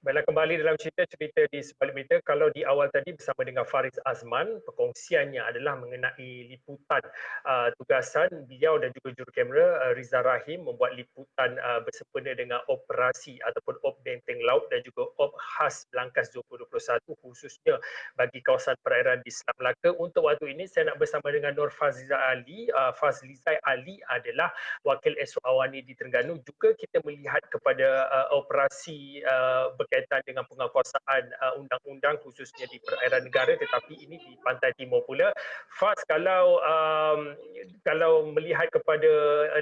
Baiklah, kembali dalam cerita di sebalik berita. Kalau di awal tadi bersama dengan Faris Azman, perkongsiannya adalah mengenai liputan tugasan beliau dan juga jurukamera Riza Rahim membuat liputan bersempena dengan operasi ataupun Op Benteng Laut dan juga Op Khas Belangkas 2021 khususnya bagi kawasan perairan di Selat Melaka. Untuk waktu ini saya nak bersama dengan Nur Fazlizai Ali adalah Wakil Esok Awani di Terengganu. Juga kita melihat kepada operasi berkaitan dengan penguatkuasaan undang-undang khususnya di perairan negara, tetapi ini di pantai timur pula. Faz, kalau melihat kepada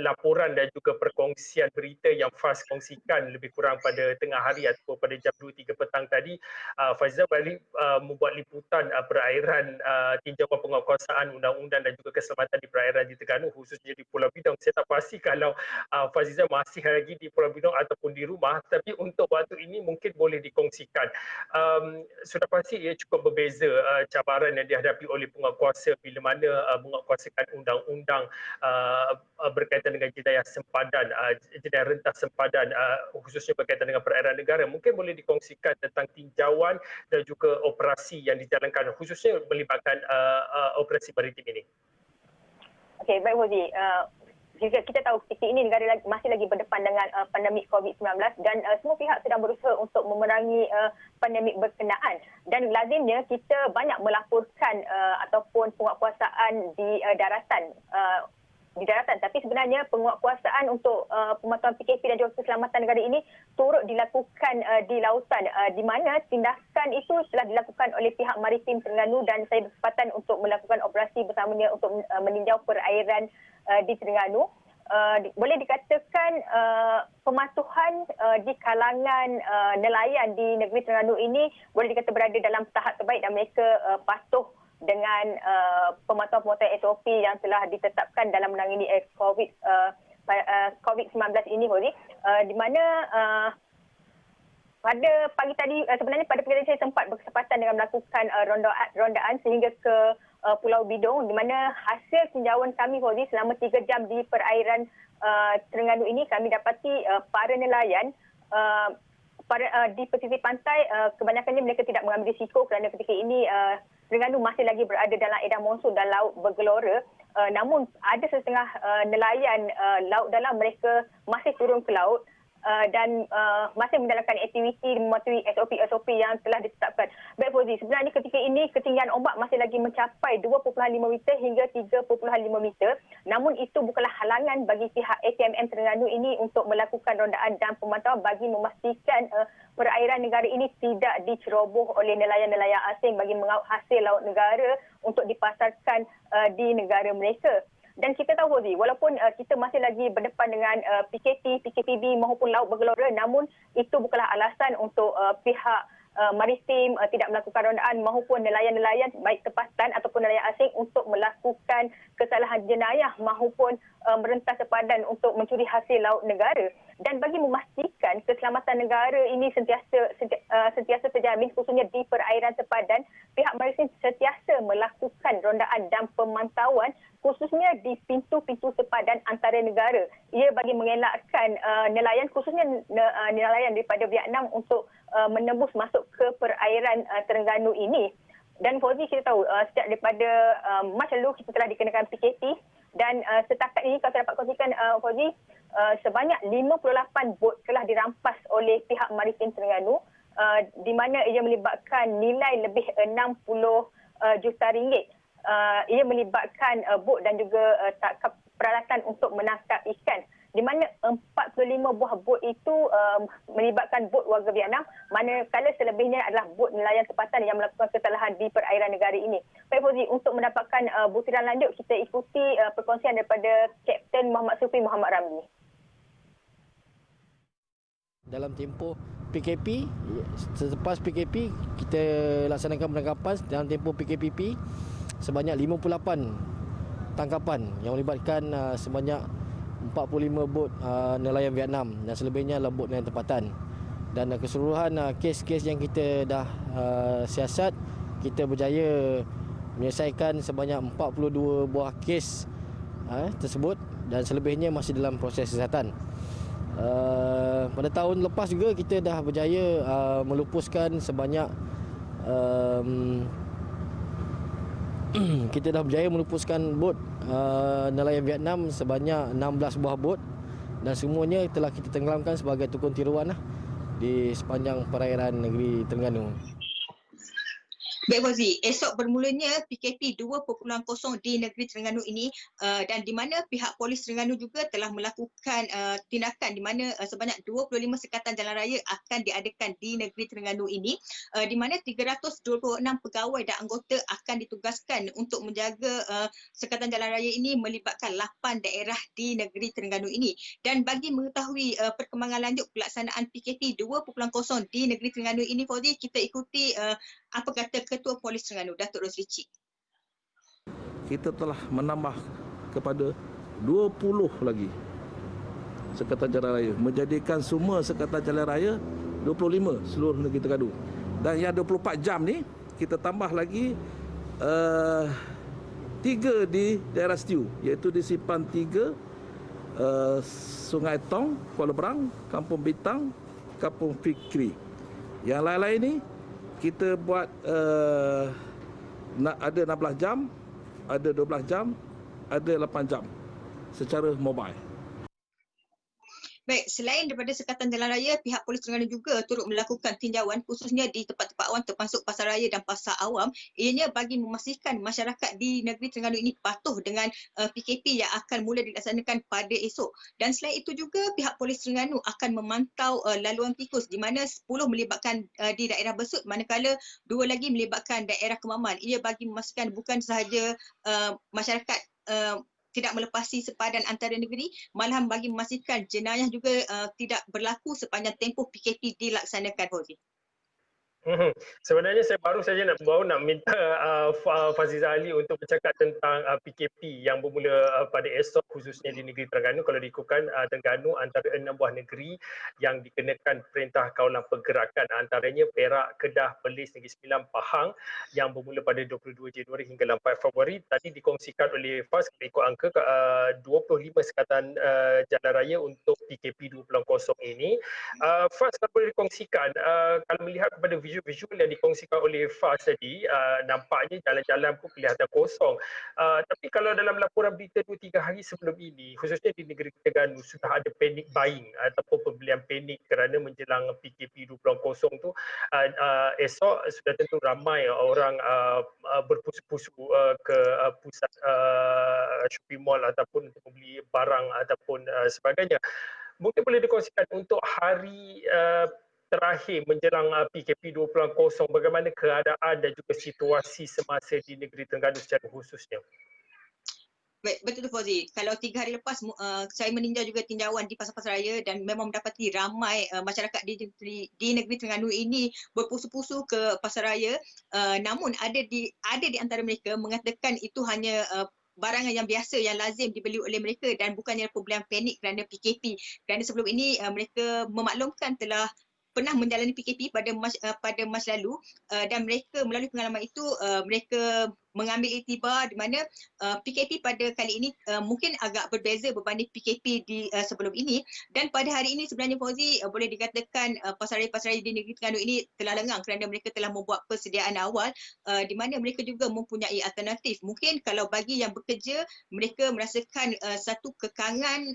laporan dan juga perkongsian berita yang Faz kongsikan lebih kurang pada tengah hari atau pada jam 2-3 petang tadi, Faizal balik membuat liputan perairan tinjauan penguatkuasaan undang-undang dan juga keselamatan di perairan di Terengganu khususnya di Pulau Bidong. Saya tak pasti kalau Fazizal masih lagi di Pulau Bidong ataupun di rumah, tapi untuk waktu ini mungkin boleh dikongsikan. Sudah pasti ia cukup berbeza cabaran yang dihadapi oleh penguatkuasa bila mana menguatkuasakan undang-undang berkaitan dengan jenayah sempadan, jenayah rentas sempadan khususnya berkaitan dengan perairan negara. Mungkin boleh dikongsikan tentang tinjauan dan juga operasi yang dijalankan khususnya melibatkan operasi maritim ini. Okey, baik Fauzi. Juga kita tahu ketika ini negara masih lagi berdepan dengan pandemik COVID-19 dan semua pihak sedang berusaha untuk memerangi pandemik berkenaan. Dan lazimnya kita banyak melaporkan ataupun penguatkuasaan di daratan. Tapi sebenarnya penguatkuasaan untuk pemantauan PKP dan juga keselamatan negara ini turut dilakukan di lautan, di mana tindakan itu telah dilakukan oleh pihak maritim Terengganu dan saya berkesempatan untuk melakukan operasi bersamanya untuk meninjau perairan di Terengganu. Boleh dikatakan pematuhan di kalangan nelayan di negeri Terengganu ini boleh dikata berada dalam tahap terbaik dan mereka patuh dengan pemantauan SOP yang telah ditetapkan dalam menangani COVID-19 ini, di mana pada pagi tadi, sebenarnya pada pagi tadi saya sempat berkesempatan dengan melakukan rondaan sehingga ke Pulau Bidong, di mana hasil tinjauan kami, Fauzi, selama 3 jam di perairan Terengganu ini, kami dapati para nelayan di pesisir pantai, kebanyakannya mereka tidak mengambil risiko kerana ketika ini Terengganu masih lagi berada dalam edan monsun dan laut bergelora. Namun ada setengah nelayan laut dalam mereka masih turun ke laut dan masih menjalankan aktiviti mematuhi SOP yang telah ditetapkan. Baik Fauzi, sebenarnya ketika ini ketinggian ombak masih lagi mencapai 2.5 meter hingga 3.5 meter. Namun itu bukanlah halangan bagi pihak ATMM Terengganu ini untuk melakukan rondaan dan pemantauan bagi memastikan perairan negara ini tidak diceroboh oleh nelayan-nelayan asing bagi mengaut hasil laut negara untuk dipasarkan di negara mereka. Dan kita tahu, Fauzi, walaupun kita masih lagi berdepan dengan PKP, PKPB maupun laut bergelora, namun itu bukanlah alasan untuk pihak maritim tidak melakukan rondaan maupun nelayan-nelayan baik tempatan ataupun nelayan asing untuk melakukan kesalahan jenayah maupun merentas sepadan untuk mencuri hasil laut negara. Dan bagi memastikan keselamatan negara ini sentiasa terjamin khususnya di perairan sepadan, pihak maritim sentiasa melakukan rondaan dan pemantauan khususnya di pintu-pintu sepadan antara negara. Ia bagi mengelakkan nelayan khususnya nelayan daripada Vietnam untuk menembus masuk ke perairan Terengganu ini. Dan Fauzi, kita tahu sejak daripada Mac lalu kita telah dikenakan PKP dan setakat ini kalau saya dapat kongsikan Fauzi, sebanyak 58 bot telah dirampas oleh pihak maritim Terengganu di mana ia melibatkan nilai lebih 60 juta ringgit. Ia melibatkan bot dan juga peralatan untuk menangkap ikan, di mana 45 buah bot itu melibatkan bot warga Vietnam, manakala selebihnya adalah bot nelayan tempatan yang melakukan kesalahan di perairan negara ini. Baik Fauzi, untuk mendapatkan butiran lanjut, kita ikuti perkongsian daripada Kapten Muhammad Sufi Muhammad Ramli. Dalam tempoh PKP, selepas PKP, kita laksanakan penangkapan dalam tempoh PKPP sebanyak 58 tangkapan yang melibatkan sebanyak 45 bot nelayan Vietnam dan selebihnya adalah bot nelayan tempatan. Dan keseluruhan kes-kes yang kita dah siasat, kita berjaya menyelesaikan sebanyak 42 buah kes tersebut dan selebihnya masih dalam proses siasatan. Pada tahun lepas juga kita dah berjaya melupuskan sebanyak kita dah berjaya melupuskan bot nelayan Vietnam sebanyak 16 buah bot dan semuanya telah kita tenggelamkan sebagai tukang tiruan di sepanjang perairan negeri Terengganu. Baik Fauzi, esok bermulanya PKP 2.0 di negeri Terengganu ini dan di mana pihak polis Terengganu juga telah melakukan tindakan di mana sebanyak 25 sekatan jalan raya akan diadakan di negeri Terengganu ini di mana 326 pegawai dan anggota akan ditugaskan untuk menjaga sekatan jalan raya ini melibatkan 8 daerah di negeri Terengganu ini. Dan bagi mengetahui perkembangan lanjut pelaksanaan PKP 2.0 di negeri Terengganu ini Fauzi, kita ikuti apa kata Ketua Polis Terengganu, Datuk Rosli Cik. Kita telah menambah kepada 20 lagi sekatan jalan raya, menjadikan semua sekatan jalan raya 25 seluruh negeri Terengganu. Dan yang 24 jam ni kita tambah lagi 3 di daerah Setiu, iaitu di Simpang 3, Sungai Tong, Kuala Berang, Kampung Bintang, Kampung Fikri. Yang lain-lain ni kita buat ada 16 jam, ada 12 jam, ada 8 jam secara mobile. Baik, selain daripada sekatan jalan raya, pihak Polis Terengganu juga turut melakukan tinjauan khususnya di tempat-tempat awam termasuk pasar raya dan pasar awam, ianya bagi memastikan masyarakat di negeri Terengganu ini patuh dengan PKP yang akan mula dilaksanakan pada esok. Dan selain itu juga pihak Polis Terengganu akan memantau laluan tikus di mana 10 melibatkan di daerah Besut manakala 2 lagi melibatkan daerah Kemaman. Ia bagi memastikan bukan sahaja masyarakat tidak melepasi sepadan antara negeri, malahan bagi memastikan jenayah juga tidak berlaku sepanjang tempoh PKP dilaksanakan, Fauzi. Sebenarnya saya baru saja nak minta Faziza Ali untuk bercakap tentang PKP yang bermula pada esok khususnya di negeri Terengganu. Kalau diikutkan Terengganu antara 6 buah negeri yang dikenakan perintah kawalan pergerakan, antaranya Perak, Kedah, Perlis, Negeri Sembilan, Pahang yang bermula pada 22 Januari hingga 4 Februari. Tadi dikongsikan oleh FAS ikut angka 25 sekatan jalan raya untuk PKP 2.0 ini. FAS kalau boleh dikongsikan kalau melihat kepada visual yang dikongsikan oleh FAS tadi, nampaknya jalan-jalan pun kelihatan kosong. Tapi kalau dalam laporan berita 2-3 hari sebelum ini, khususnya di negeri Terengganu, sudah ada panic buying ataupun pembelian panik kerana menjelang PKP 2.0 tu, esok sudah tentu ramai orang berpusu-pusu ke pusat shopping mall ataupun untuk membeli barang ataupun sebagainya. Mungkin boleh dikongsikan untuk hari terakhir menjelang PKP 2.0, bagaimana keadaan dan juga situasi semasa di negeri Terengganu secara khususnya? Baik, betul Fauzi. Kalau 3 hari lepas saya meninjau juga tinjauan di pasar-pasar raya dan memang mendapati ramai masyarakat di negeri Terengganu ini berpusu-pusu ke pasar raya. Namun ada di antara mereka mengatakan itu hanya barangan yang biasa yang lazim dibeli oleh mereka dan bukannya pembelian panik kerana PKP. Kerana sebelum ini mereka memaklumkan telah pernah menjalani PKP pada masa lalu dan mereka melalui pengalaman itu mereka mengambil iktibar di mana PKP pada kali ini mungkin agak berbeza berbanding PKP di sebelum ini. Dan pada hari ini sebenarnya Fauzi boleh dikatakan pasar raya di negeri Terengganu ini telah lengang kerana mereka telah membuat persediaan awal di mana mereka juga mempunyai alternatif. Mungkin kalau bagi yang bekerja mereka merasakan satu kekangan,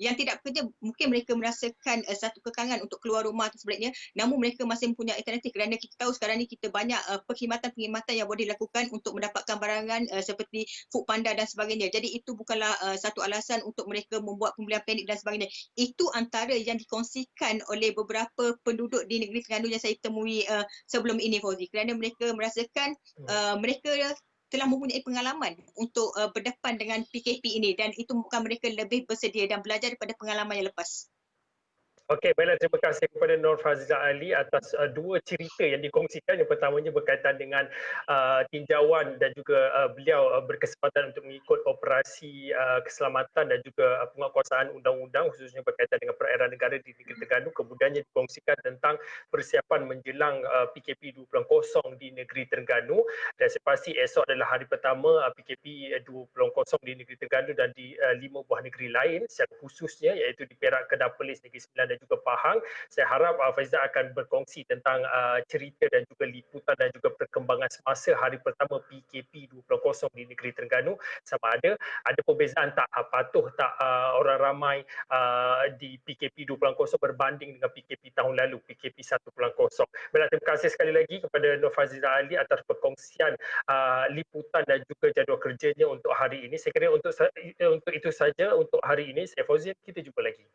yang tidak bekerja mungkin mereka merasakan satu kekangan untuk keluar rumah atau sebaliknya, namun mereka masih mempunyai alternatif kerana kita tahu sekarang ni kita banyak perkhidmatan-perkhidmatan yang boleh dilakukan untuk mendapatkan barangan seperti Foodpanda dan sebagainya. Jadi itu bukanlah satu alasan untuk mereka membuat pembelian panik dan sebagainya. Itu antara yang dikongsikan oleh beberapa penduduk di negeri Terengganu yang saya temui sebelum ini Fauzi, kerana mereka merasakan mereka telah mempunyai pengalaman untuk berdepan dengan PKP ini dan itu bukan mereka lebih bersedia dan belajar daripada pengalaman yang lepas. Okey, baiklah, terima kasih kepada Nur Fazizah Ali atas dua cerita yang dikongsikan. Yang pertamanya berkaitan dengan tinjauan dan juga beliau berkesempatan untuk mengikut operasi keselamatan dan juga penguatkuasaan undang-undang khususnya berkaitan dengan perairan negara di Negeri Terengganu. Kemudiannya dikongsikan tentang persiapan menjelang PKP 2.0 di Negeri Terengganu, dan saya pasti esok adalah hari pertama PKP 2.0 di Negeri Terengganu dan di 5 buah negeri lain secara khususnya iaitu di Perak, Kedah, Perlis, Negeri Sembilan dan juga Pahang. Saya harap Faizal akan berkongsi tentang cerita dan juga liputan dan juga perkembangan semasa hari pertama PKP 2.0 di Negeri Terengganu, sama ada perbezaan tak, patuh tak orang ramai di PKP 2.0 berbanding dengan PKP tahun lalu, PKP 1.0. Baiklah, terima kasih sekali lagi kepada Nur Fazizah Ali atas perkongsian liputan dan juga jadual kerjanya untuk hari ini. Saya kira untuk itu saja untuk hari ini. Saya Fauzin, kita jumpa lagi.